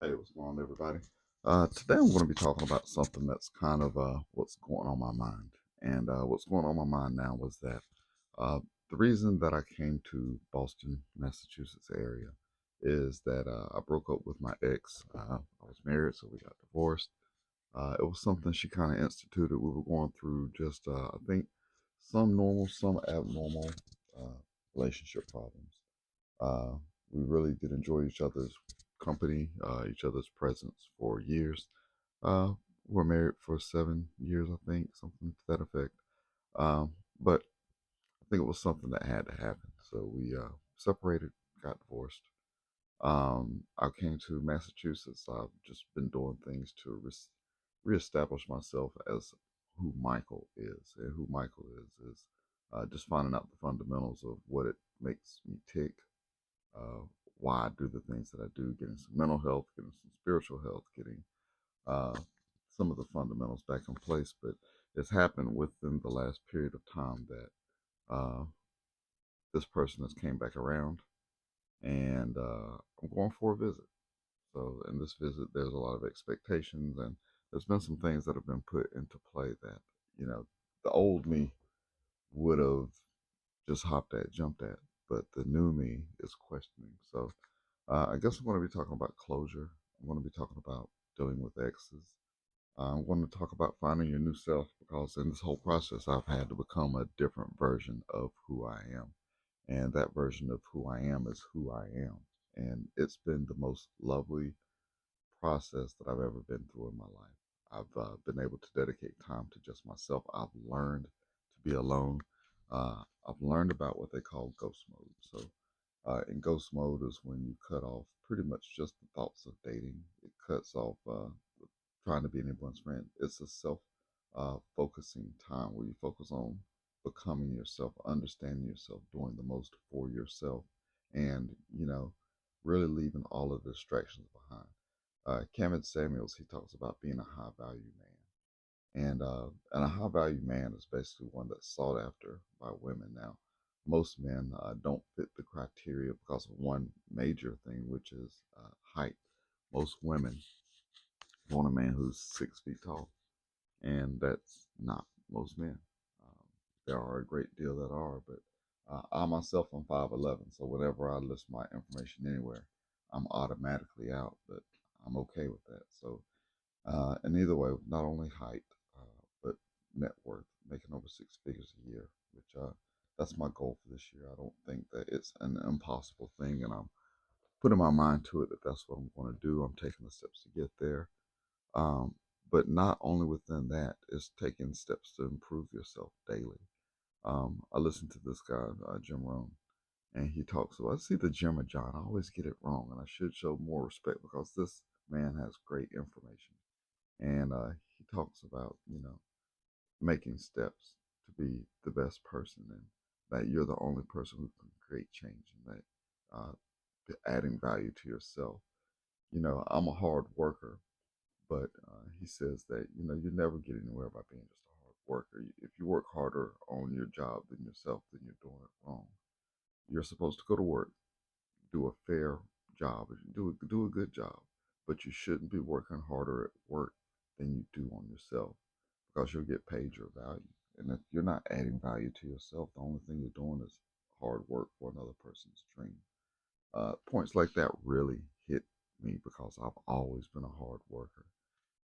Hey, what's going on, everybody? Today I'm going to be talking about something that's kind of what's going on my mind. And what's going on my mind now was that uh, the reason that I came to Boston, Massachusetts area is that I broke up with my ex. I was married, so we got divorced. It was something she kind of instituted. We were going through just, I think, some normal, some abnormal uh, relationship problems. Uh, we really did enjoy each other's company, each other's presence for years. Uh, we're married for 7 years, I think, something to that effect. But I think it was something that had to happen. So we separated, got divorced. I came to Massachusetts. I've just been doing things to reestablish myself as who Michael is. And who Michael is just finding out the fundamentals of what it makes me tick, uh, why I do the things that I do, getting some mental health, getting some spiritual health, getting uh, some of the fundamentals back in place. But it's happened within the last period of time that this person has came back around, and I'm going for a visit. So in this visit, there's a lot of expectations, and there's been some things that have been put into play that the old me would have just hopped at, jumped at, but the new me is questioning. So I guess I'm going to be talking about closure. I'm going to be talking about dealing with exes. I'm going to talk about finding your new self because in this whole process, I've had to become a different version of who I am. And that version of who I am is who I am. And it's been the most lovely process that I've ever been through in my life. I've been able to dedicate time to just myself. I've learned to be alone. I've learned about what they call ghost mode. So, in ghost mode is when you cut off pretty much just the thoughts of dating. It cuts off trying to be anyone's friend. It's a self focusing time where you focus on becoming yourself, understanding yourself, doing the most for yourself, and really leaving all of the distractions behind. Kevin Samuels, he talks about being a high value man, and a high value man is basically one that's sought after by women. Now, most men don't fit the criteria because of one major thing, which is height. Most women want a man who's 6 feet tall, and that's not most men. Um, there are a great deal that are, but I myself am 5'11", so whenever I list my information anywhere, I'm automatically out. But I'm okay with that. So, and either way, not only height, but net worth, making over 6 figures a year, which that's my goal for this year. I don't think that it's an impossible thing, and I'm putting my mind to it that that's what I'm going to do. I'm taking the steps to get there. Um, but not only within that, is taking steps to improve yourself daily. I listened to this guy, Jim Rohn, and he talks about, it's either Jim or John. I always get it wrong, and I should show more respect because this man has great information. And he talks about, making steps to be the best person, and that you're the only person who can create change, and that uh, adding value to yourself. I'm a hard worker, but he says that you never get anywhere by being just a hard worker. If you work harder on your job than yourself, then you're doing it wrong. You're supposed to go to work, do a fair job, do a good job, but you shouldn't be working harder at work than you do on yourself because you'll get paid your value. And if you're not adding value to yourself, the only thing you're doing is hard work for another person's dream. Points like that really hit me because I've always been a hard worker.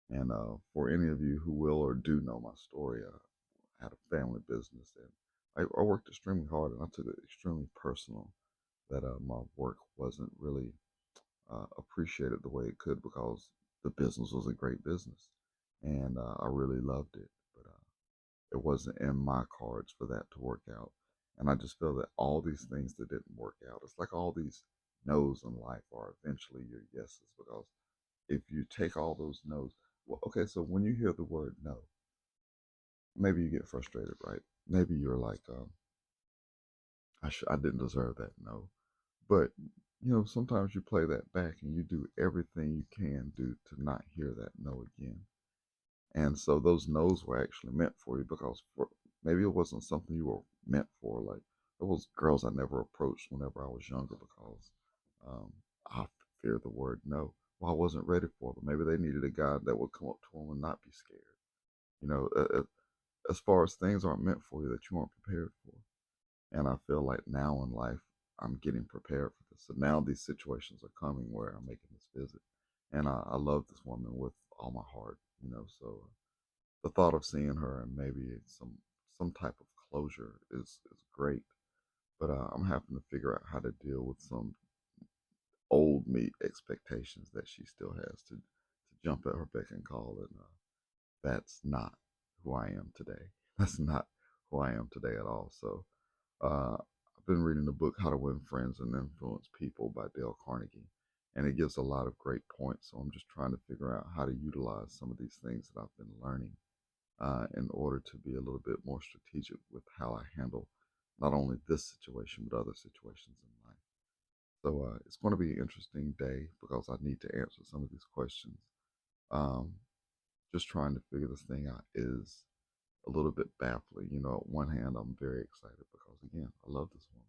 And for any of you who will or do know my story, I had a family business, and I worked extremely hard, and I took it extremely personal that my work wasn't really appreciated the way it could because the business was a great business, and I really loved it. But it wasn't in my cards for that to work out. And I just feel that all these things that didn't work out, it's like all these no's in life are eventually your yeses because if you take all those no's, well, okay, so when you hear the word no, maybe you get frustrated, right? Maybe you're like, I didn't deserve that no. But, sometimes you play that back and you do everything you can do to not hear that no again. And so those no's were actually meant for you because maybe it wasn't something you were meant for. Like there was girls I never approached whenever I was younger because I feared the word no. well, I wasn't ready for them. Maybe they needed a guy that would come up to them and not be scared. You know, as far as things aren't meant for you that you aren't prepared for. And I feel like now in life, I'm getting prepared for this. So now these situations are coming where I'm making this visit. And I love this woman with all my heart, you know. So the thought of seeing her and maybe some type of closure is great. But I'm having to figure out how to deal with some old me expectations that she still has to jump at her beck and call. And that's not who I am today. That's not who I am today at all. So I've been reading the book How to Win Friends and Influence People by Dale Carnegie, and it gives a lot of great points. So I'm just trying to figure out how to utilize some of these things that I've been learning in order to be a little bit more strategic with how I handle not only this situation but other situations in life. So it's going to be an interesting day because I need to answer some of these questions. Um, just trying to figure this thing out is a little bit baffling. You know, at one hand, I'm very excited because, again, I love this woman.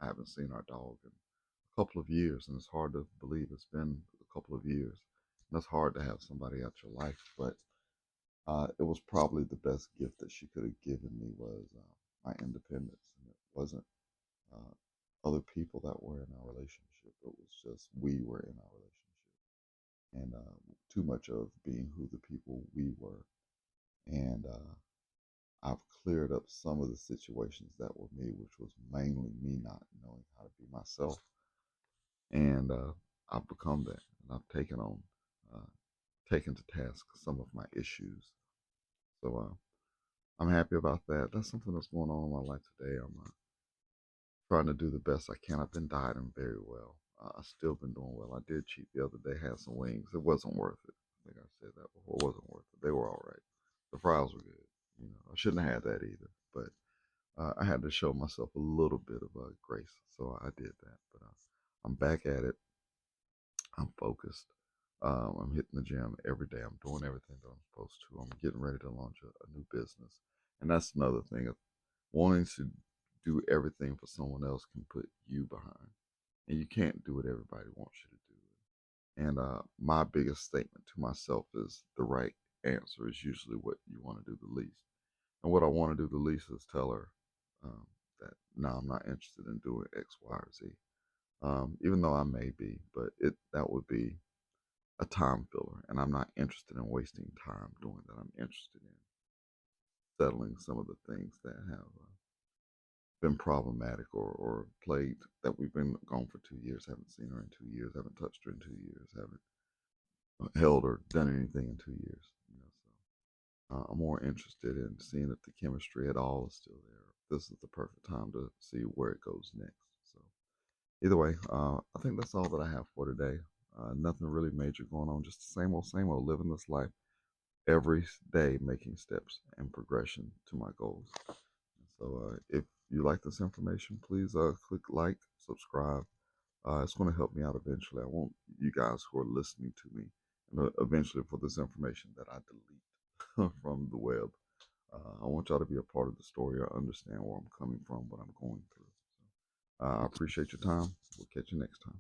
I haven't seen our dog in a couple of years, and it's hard to believe it's been a couple of years. And it's hard to have somebody out your life, but it was probably the best gift that she could have given me was my independence, and it wasn't uh, other people that were in our relationship. It was just we were in our relationship, and too much of being who the people we were, and I've cleared up some of the situations that were me, which was mainly me not knowing how to be myself. And I've become that. And I've uh, taken to task some of my issues. So I'm happy about that. That's something that's going on in my life today. I'm trying to do the best I can. I've been dieting very well. I've still been doing well. I did cheat the other day, had some wings. It wasn't worth it. I think I said that before. It wasn't worth it. They were all right. The fries were good. You know, I shouldn't have had that either. But I had to show myself a little bit of grace, so I did that. But I'm back at it. I'm focused. I'm hitting the gym every day. I'm doing everything that I'm supposed to. I'm getting ready to launch a new business, and that's another thing. Of wanting to do everything for someone else can put you behind, and you can't do what everybody wants you to do. And my biggest statement to myself is the right answer is usually what you want to do the least. And what I want to do the least is tell her um, that no, I'm not interested in doing X, Y, or Z. Even though I may be, but that would be a time filler, and I'm not interested in wasting time doing that. I'm interested in settling some of the things that have been problematic or plagued that we've been gone for 2 years. Haven't seen her in 2 years. Haven't touched her in 2 years. Haven't held or done anything in 2 years. You know, so I'm more interested in seeing if the chemistry at all is still there. This is the perfect time to see where it goes next. So either way, I think that's all that I have for today. Nothing really major going on. Just the same old, living this life every day, making steps and progression to my goals. So if you like this information, please click like, subscribe. It's going to help me out eventually. I want you guys who are listening to me, and eventually for this information that I delete from the web. I want y'all to be a part of the story or understand where I'm coming from, what I'm going through. So, I appreciate your time. We'll catch you next time.